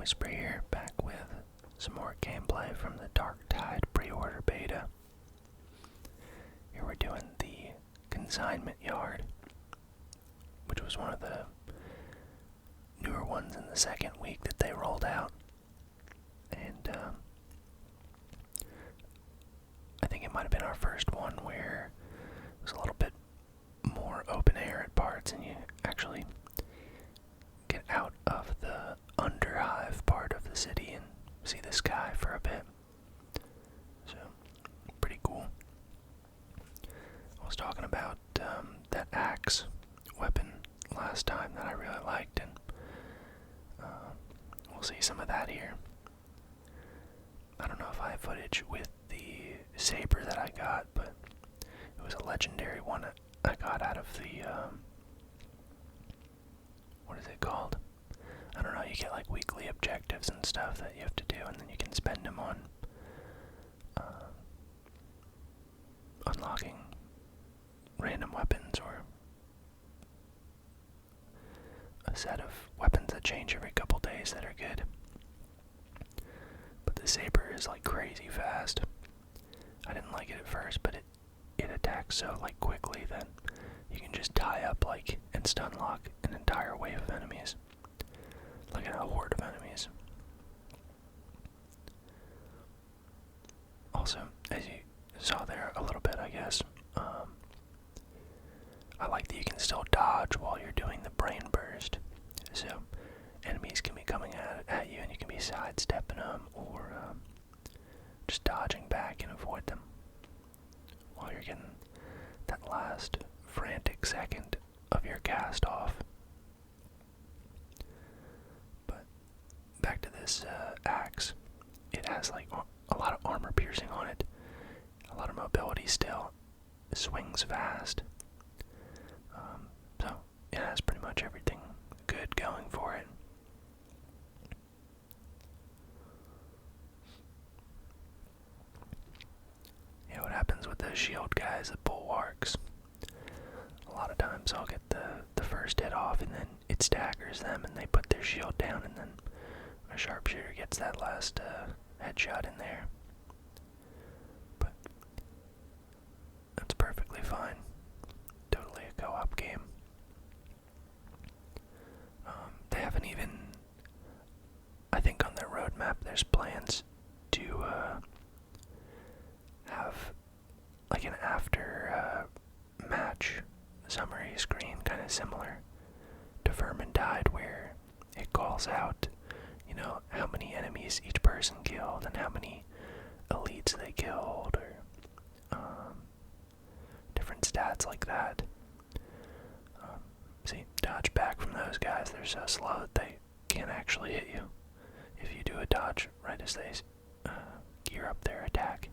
IKhanWhisper here, back with some more gameplay from the Darktide pre-order beta. Here we're doing the Consignment Yard, which was one of the newer ones in the second week that they rolled out. And I think it might have been our first one where it was a little bit more open air at parts and you actually get out of the underhive part of the city and see the sky for a bit. So, pretty cool. I was talking about that axe weapon last time that I really liked, and we'll see some of that here. I don't know if I have footage with the saber that I got, but it was a legendary one I got out of the, what is it called? I don't know, you get like weekly objectives and stuff that you have to do, and then you can spend them on unlocking random weapons or a set of weapons that change every couple days that are good. But the saber is like crazy fast. I didn't like it at first, but it attacks so like quickly that you can just tie up like and stun lock an entire wave of enemies. Like a horde of enemies. Also, as you saw there a little bit, I guess, I like that you can still dodge while you're doing the brain burst. So, enemies can be coming at you and you can be sidestepping them or just dodging back and avoid them while you're getting that last frantic second of your cast off. But back to this axe. It has like a lot of armor piercing on it, a lot of mobility still. It swings fast. So it has pretty much everything good going for it. Yeah, what happens with those shield guys, the bulwarks? A lot of times I'll get the first hit off and then it staggers them and they put their shield down and then a sharpshooter gets that last headshot in there. But that's perfectly fine. Totally a co-op game. They haven't even, I think on their roadmap there's plans to have like an after match summary screen, kind of similar to Vermintide, where it calls out, you know, how many enemies each person killed and how many elites they killed, or different stats like that. See, dodge back from those guys. They're so slow that they can't actually hit you if you do a dodge right as they gear up their attack.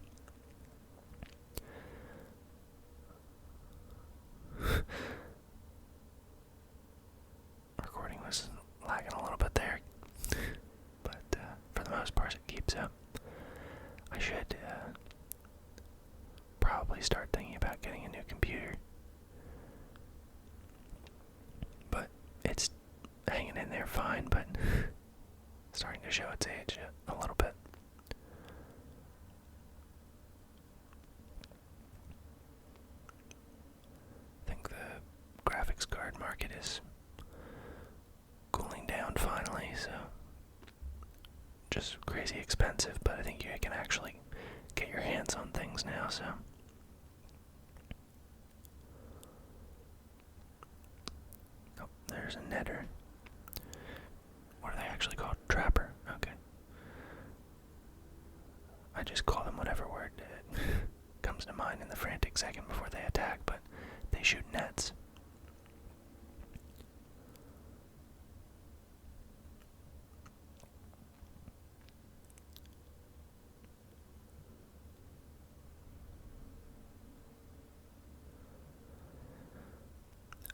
Recording was lagging a little bit there, but for the most part it keeps up. I should probably start thinking about getting a new computer, but it's hanging in there fine, but starting to show its age a little bit. I think the graphics card market is cooling down finally, so just crazy expensive, but I think you can actually get your hands on things now, so. Oh, there's a netter. What are they actually called? Trapper. Okay. I just call them whatever word comes to mind in the frantic second before they attack, but they shoot nets.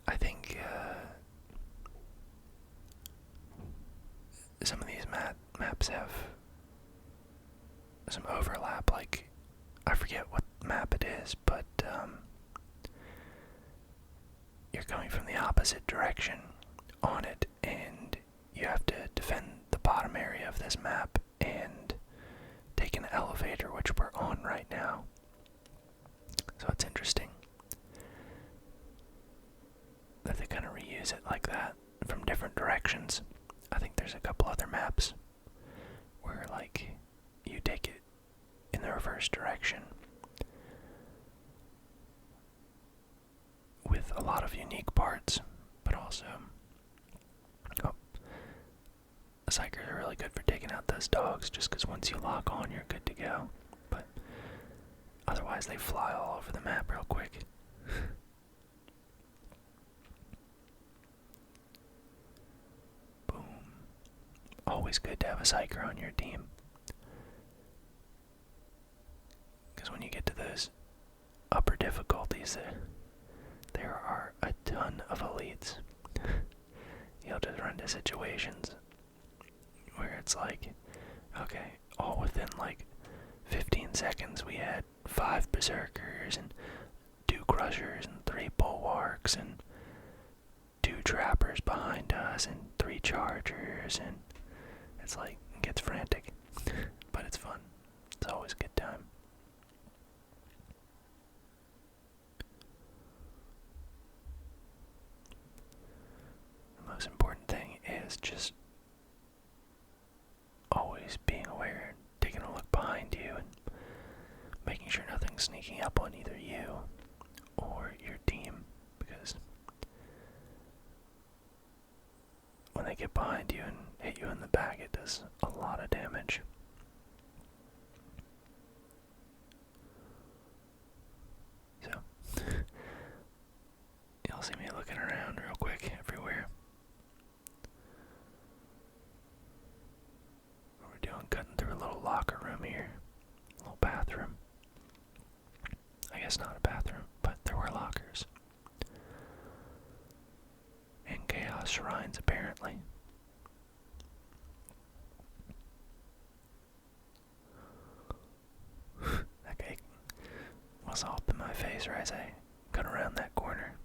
I think some of these maps have some overlap, like, I forget what map it is, but you're coming from the opposite direction on it, and you have to defend the bottom area this map and take an elevator, which we're on right now. So it's interesting that they kind of reuse it like that from different directions. I think there's a couple other maps where, like, you take it in the reverse direction with a lot of unique parts, but also, psychers are really good for taking out those dogs, just because once you lock on, you're good to go. But otherwise, they fly all over the map real quick. Boom. Always good to have a psyker on your team. Because when you get to those upper difficulties, there are a ton of elites. You'll just run into situations where it's like, okay, all within like 15 seconds we had 5 berserkers and 2 crushers and 3 bulwarks and 2 trappers behind us and 3 chargers, and it's like, it gets frantic, but it's fun. It's always a good time. The most important thing is just always being aware and taking a look behind you and making sure nothing's sneaking up on either you or your team, because when they get behind you and hit you in the back, it does a lot of damage. So, you'll see me looking around real quick everywhere. Cutting through a little locker room here, a little bathroom. I guess not a bathroom, but there were lockers. And chaos shrines, apparently. That guy was all up in my face right as I cut around that corner.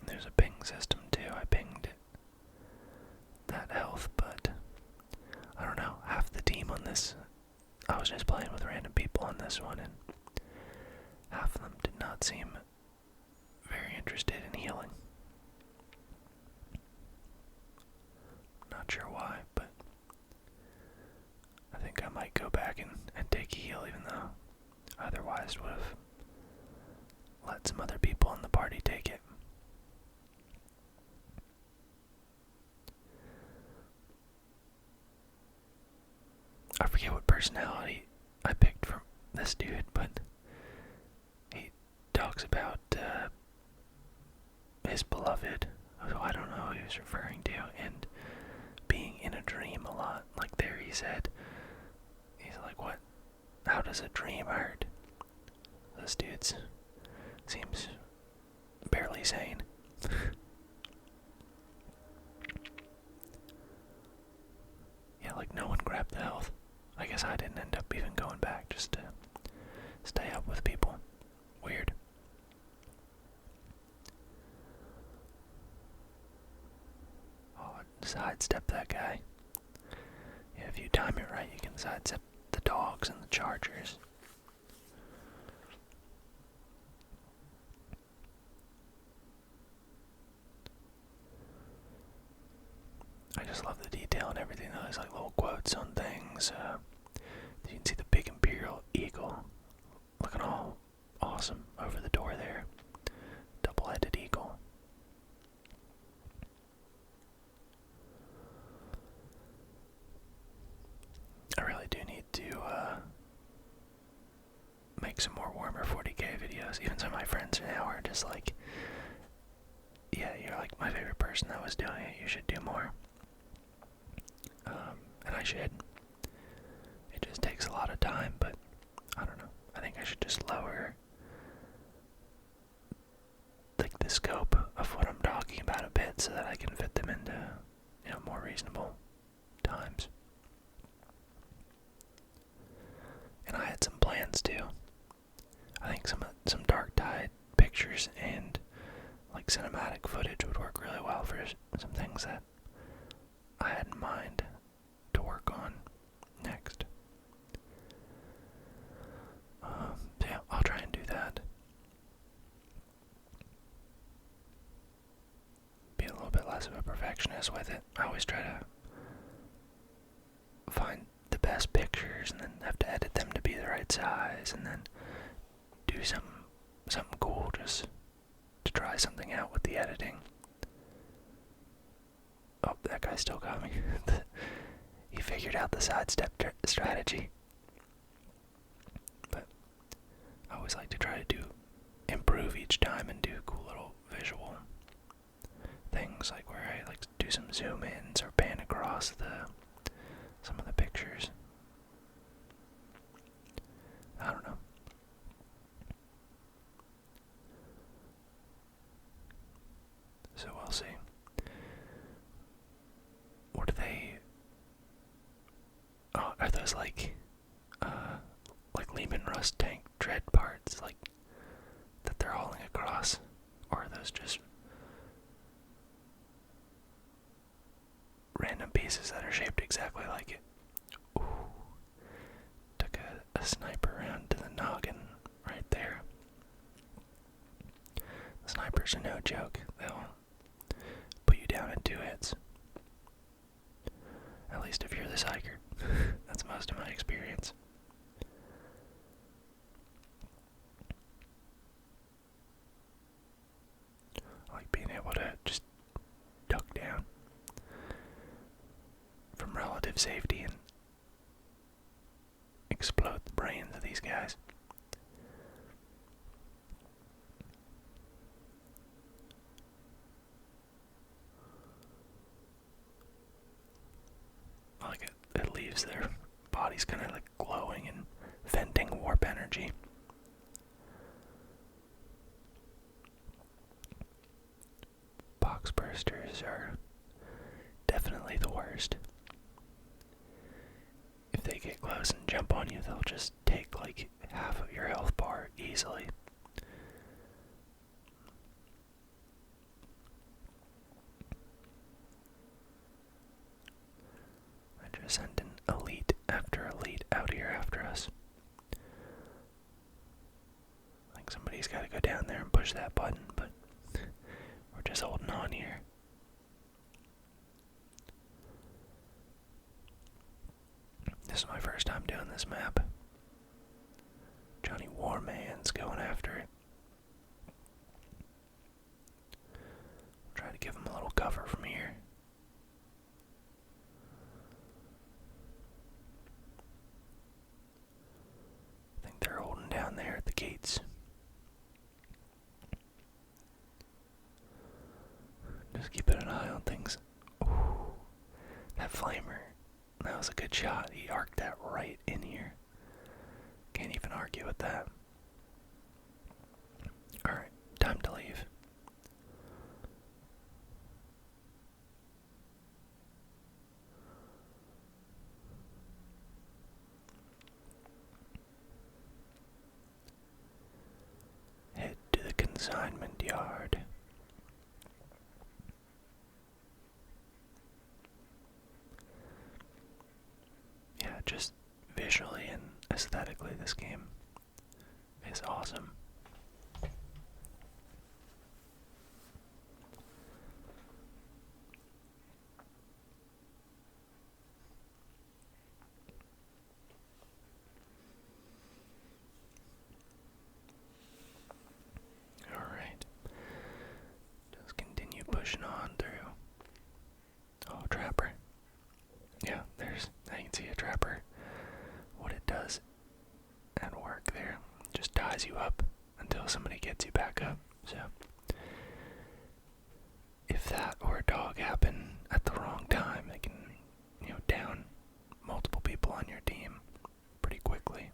There's a ping system too. I pinged that health, but I don't know, half the team on this, I was just playing with random people on this one, and half of them did not seem very interested in healing. Not sure why, but I think I might go back and take a heal, even though otherwise would have let some other people in the party take it. I forget what personality I picked from this dude, but he talks about his beloved, who I don't know who he was referring to, and being in a dream a lot. Like there he said, he's like, what? How does a dream hurt? This dude seems barely sane. Yeah, like no one grabbed the health. I guess I didn't end up even going back just to stay up with people. Weird. Oh, sidestep that guy. Yeah, if you time it right, you can sidestep the dogs and the chargers. I just love the detail and everything. There's like little quotes on things. You can see the big Imperial Eagle looking all awesome over the door there. Double-headed eagle. I really do need to make some more Warhammer 40k videos. Even some of my friends now are just like, yeah, you're like my favorite person that was doing it. You should do more. And I should. It just takes a lot of time, but I don't know. I think I should just lower like the scope of what I'm talking about a bit so that I can fit them into, more reasonable times. And I had some plans too. I think some Darktide pictures and like cinematic footage would work really well for some things that I had in mind to work on next. So yeah, I'll try and do that. Be a little bit less of a perfectionist with it. I always try to find the best pictures and then have to edit them to be the right size and then do something cool just to try something out with the editing. Oh, that guy still got me. He figured out the sidestep strategy. But I always like to try to improve each time and do cool little visual things, like where I like to do some zoom ins or pan across some of the pictures. I don't know. So we'll see. What are they? Oh, are those like Lehman Russ tank tread parts, like that they're hauling across, or are those just random pieces that are shaped exactly like it? Ooh, took a sniper round to the noggin right there. The snipers are no joke. They'll put you down in 2 hits. At least if you're this hiker. That's most of my experience. I like being able to just duck down from relative safety and explode the brains of these guys. I like it. It leaves their bodies kind of like glowing and venting warp energy. Box bursters are definitely the worst. If they get close and jump on you, they'll just take like half of your health bar easily. I just sent an elite after elite out here after us. I think somebody's got to go down there and push that button, but we're just holding on here. This is my first time doing this map. Johnny Warman's going after it. We'll try to give him a little cover from here. I think they're holding down there at the gates. Just keeping an eye on things. Ooh, that flamer. That was a good shot. He arced that right in here. Can't even argue with that. Alright, time to leave. Head to the Consignment Yard. Yeah, just visually and aesthetically, this game is awesome. Alright. Just continue pushing on through. Oh, trapper. Yeah, I can see a trapper. What it does at work there, just ties you up until somebody gets you back up. So, if that or a dog happen at the wrong time, they can, down multiple people on your team pretty quickly.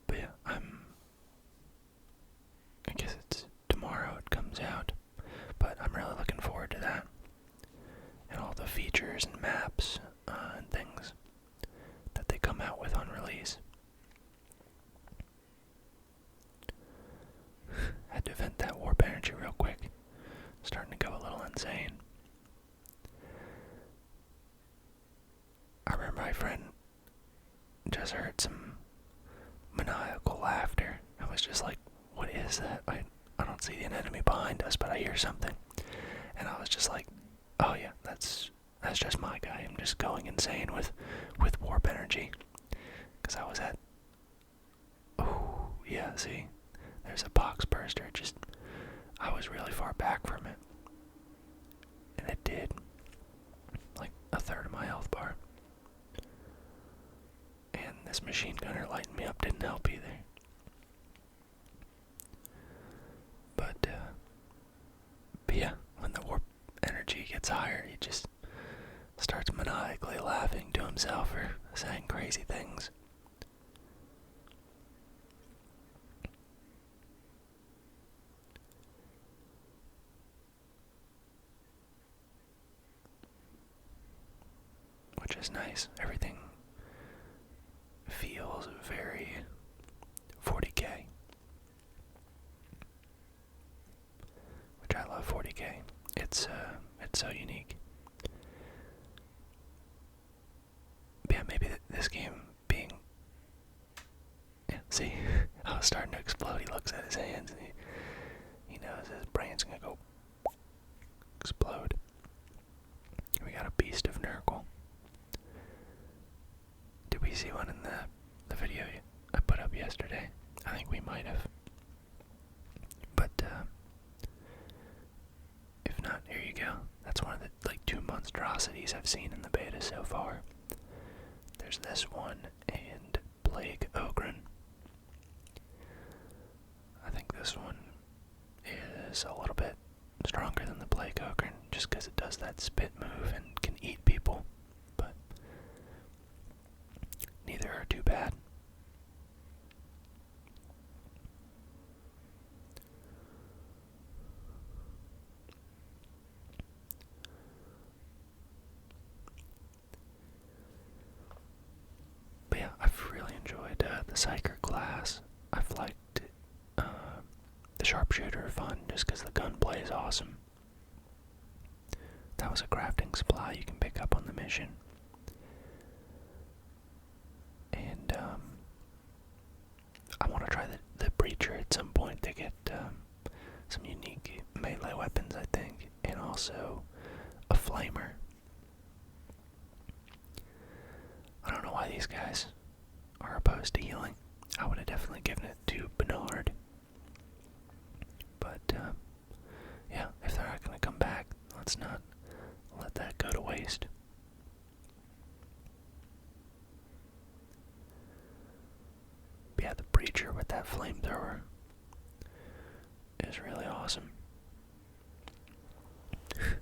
But yeah, I guess it's tomorrow it comes out, but I'm really looking forward to that. And all the features and maps and things that they come out with on release. I remember my friend just heard some maniacal laughter. I was just like, what is that? I don't see an enemy behind us, but I hear something. And I was just like, oh yeah, that's just my guy. I'm just going insane with warp energy. Because I was at, oh yeah, see, there's a box burster. Just, I was really far back from it. And it did like a third of my health bar. And this machine gunner lighting me up didn't help either. But yeah, when the warp energy gets higher, he just starts maniacally laughing to himself or saying crazy things. Which is nice. Everything feels very 40K. Which I love 40K. It's so unique. But yeah, maybe this game being... Yeah, see? I was starting to explode. He looks at his hands and he knows his brain's gonna go explode. We got a beast of Nurgle. Did we see one in the video I put up yesterday? I think we might have. But if not, here you go. That's one of the like 2 monstrosities I've seen in the beta so far. There's this one and Plague Ogren. I think this one is a little bit stronger than the Plague Ogren just because it does that spit move and can eat people. But neither are too bad. But yeah, I've really enjoyed the Psyker class. I've liked the Sharpshooter fun just because the gunplay is awesome. That was a crafting supply you can pick up on the mission. And I want to try the Breacher at some point to get some unique melee weapons, I think, and also a Flamer. I don't know why these guys are opposed to healing. I would have definitely given it to Bernard. But, yeah, if they're not going to come back, let's not let that go to waste. But yeah, the Breacher with that flamethrower is really awesome.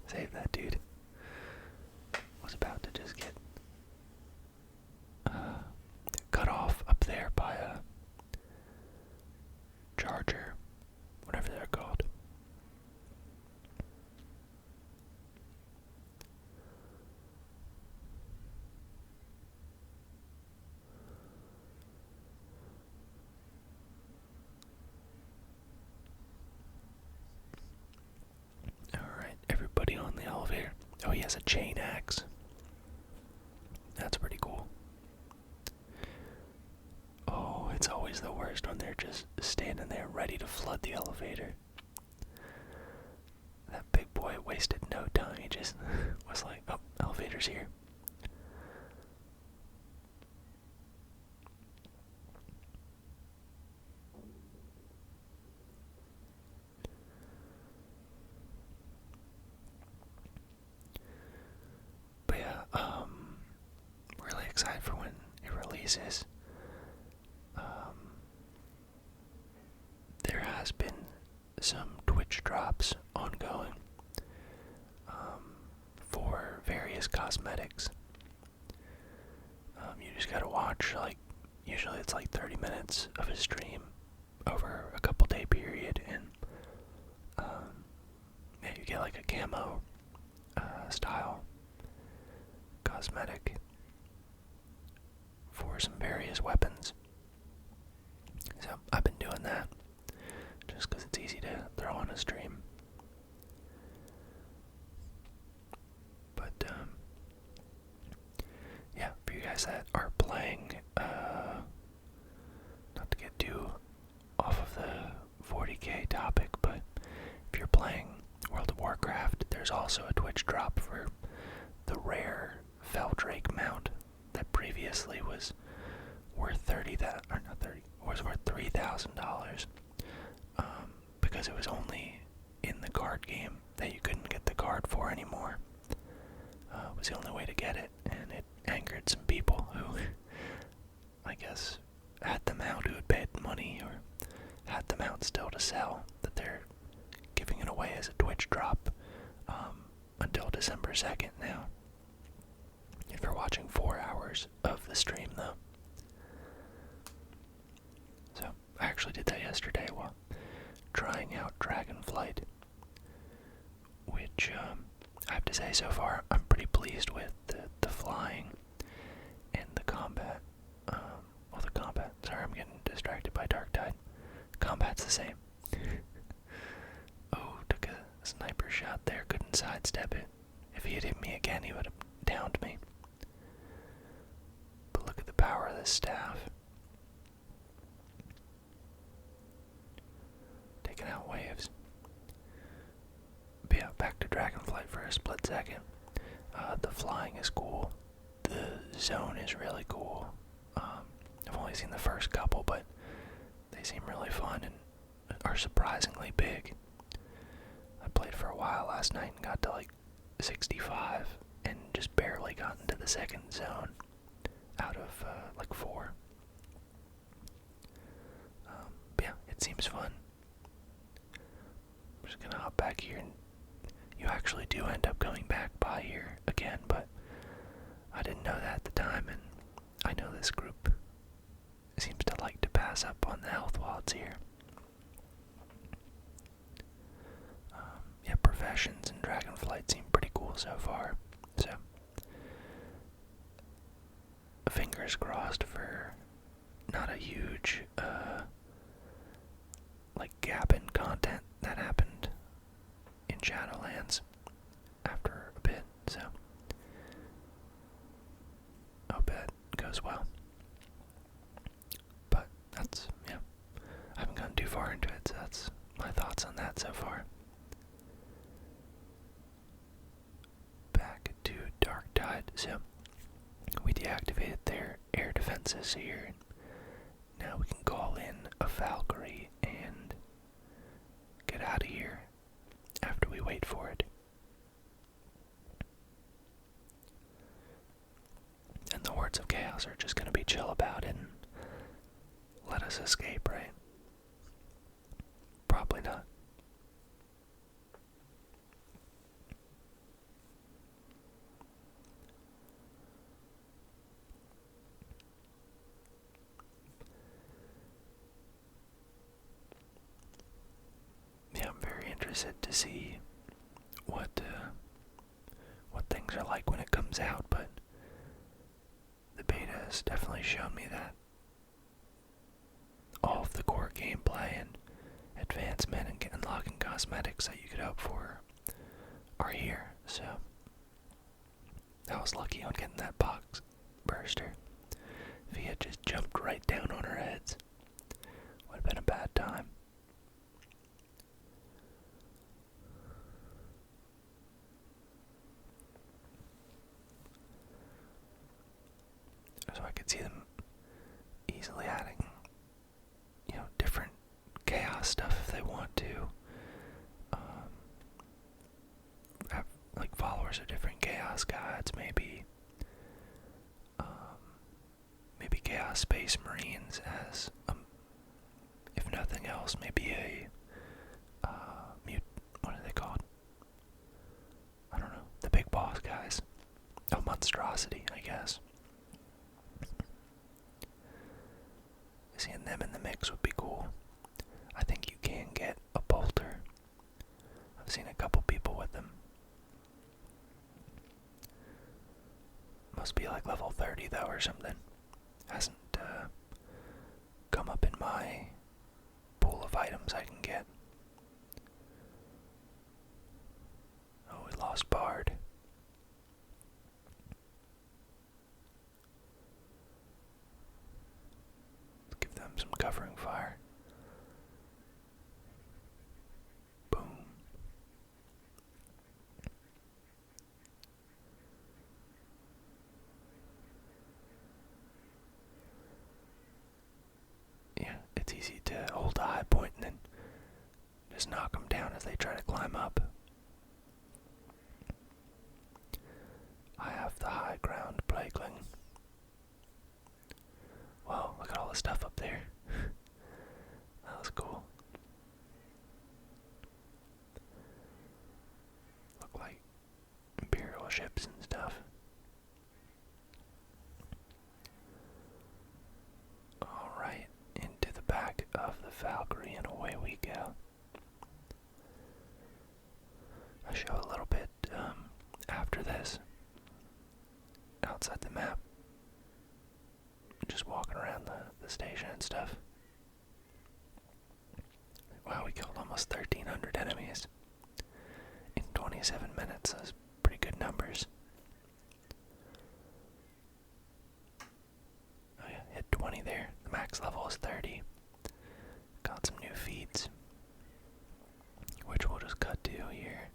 Save that dude. Was about to just get cut off up there by a charger, whatever they're called. Alright, everybody on the elevator. Oh, he has a chain axe. That's pretty cool. Oh, it's always the worst when they're just standing there ready to flood the elevator. That big boy wasted no time. He just was like, oh, elevator's here. But yeah, really excited for when it releases. There has been some Twitch drops ongoing for various cosmetics. You just gotta watch, like, usually it's like 30 minutes of a stream over a couple day period, and yeah, you get like a camo style cosmetic for some various weapons. So I've been doing that just because it's easy to throw on a stream. But yeah, guys that are playing, not to get too off of the 40k topic, but if you're playing World of Warcraft, there's also a Twitch drop for the rare Feldrake mount that previously was worth worth $3,000, because it was only in the card game that you couldn't get the card for anymore. It was the only way to get it, and it angered some people who, I guess, had the mount, who had paid money or had the mount still to sell, that they're giving it away as a Twitch drop until December 2nd now. If you're watching 4 hours of the stream, though. So, I actually did that yesterday while trying out Dragonflight, which I have to say so far I'm pretty pleased with the flying and the combat. Sorry, I'm getting distracted by Darktide. Combat's the same. Oh, took a sniper shot there, couldn't sidestep it. If he had hit me again, he would have downed me. But look at the power of this staff. Taking out waves. But yeah, back to Dragonflight for a split second. The flying is cool. The zone is really cool. I've only seen the first couple, but they seem really fun and are surprisingly big. I played for a while last night and got to like 65 and just barely got into the second zone out of like 4. But yeah, it seems fun. I'm just gonna hop back here, and you actually do end up going back by here again, but I didn't know that at the time, and I know this group seems to like to pass up on the health while it's here. Yeah, professions and Dragonflight seem pretty cool so far, so fingers crossed for not a huge like gap in content that happened in Shadowlands after a bit, so hope that goes well. But that's, yeah, I haven't gone too far into it, so that's my thoughts on that so far. Back to Darktide, so we deactivated their air defenses here. Now we can call in a Valkyrie and get out of here after we wait for it. And the Hordes of Chaos are just going to be chill about it and let us escape, right? Probably not. Yeah, I'm very interested to see what things are like when it comes out, but the beta has definitely shown me that all of the core gameplay and advancement and unlocking cosmetics that you could hope for are here, so I was lucky on getting that box burster. If he had just jumped right down on our heads, would have been a bad time. So I could see them easily adding, different chaos stuff if they want to. Have like followers of different chaos gods, maybe. Maybe Chaos Space Marines as, if nothing else, maybe a what are they called? I don't know. The big boss guys. Oh, monstrosity, I guess. Seeing them in the mix would be cool. I think you can get a bolter. I've seen a couple people with them. Must be like level 30 though or something. Hasn't come up in my pool of items I can get. Oh, we lost Bard. some covering fire. Boom. Yeah, it's easy to hold a high point and then just knock them down as they try to climb up. I have the high ground, Plagueling. Wow, look at all the stuff up there. That was cool. Look like Imperial ships and stuff. Alright, into the back of the Valkyrie and away we go. I'll show a little bit after this. Outside the map. Just walking around the station and stuff. Wow, we killed almost 1,300 enemies in 27 minutes. That's pretty good numbers. Oh yeah, hit 20 there. The max level is 30. Got some new feeds, which we'll just cut to here.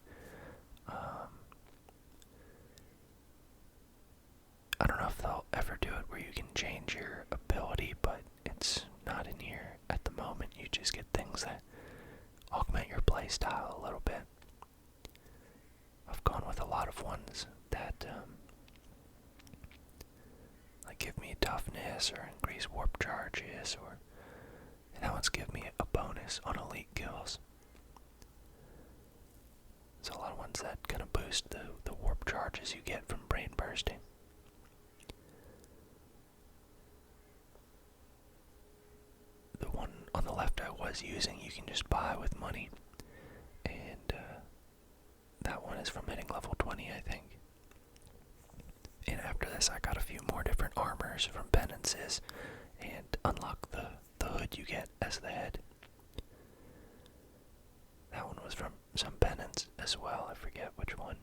I don't know if they'll ever do it where you can change your ability, but it's not in here at the moment. You just get things that augment your playstyle a little bit. I've gone with a lot of ones that like give me toughness or increase warp charges, or that one's give me a bonus on elite kills. So a lot of ones that kind of boost the warp charges you get from brain bursting. The one on the left I was using, you can just buy with money, and that one is from hitting level 20, I think. And after this, I got a few more different armors from penances, and unlock the hood you get as the head. That one was from some penance as well, I forget which one.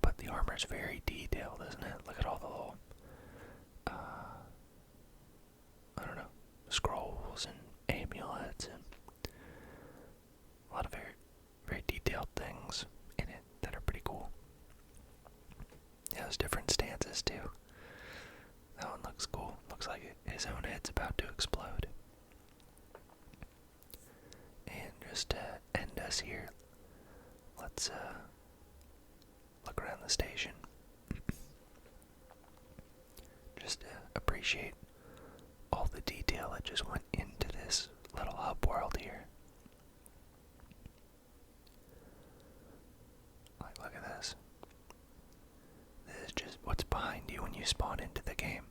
But the armor's very detailed, isn't it? Look at all the little I don't know, scrolls and amulets and a lot of very, very detailed things in it that are pretty cool. Yeah, there's different stances too. That one looks cool. Looks like his own head's about to explode. And just to end us here, let's look around the station. Just to appreciate all the detail that just went into this little hub world here. Like, look at this. This is just what's behind you when you spawn into the game.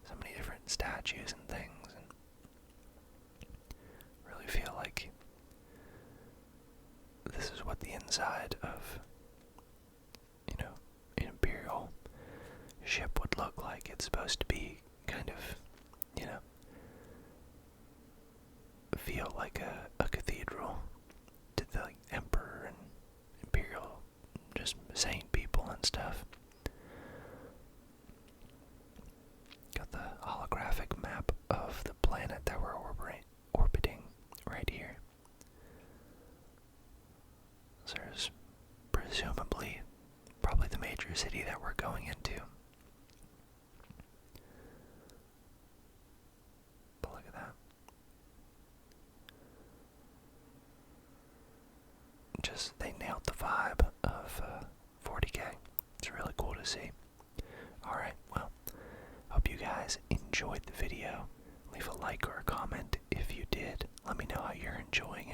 So many different statues and things, and really feel like this is what the inside of, an Imperial ship would look like. It's supposed to be kind of, feel like a cathedral to the Emperor and Imperial, just saint people and stuff. Got the holographic map of the planet that we're orbiting right here. So there's presumably probably the major city that we're going into. But look at that. Just, they nailed the vibe of 40K. It's really cool to see. Alright, well, hope you guys enjoyed the video. Leave a like or a comment if you did. Let me know how you're enjoying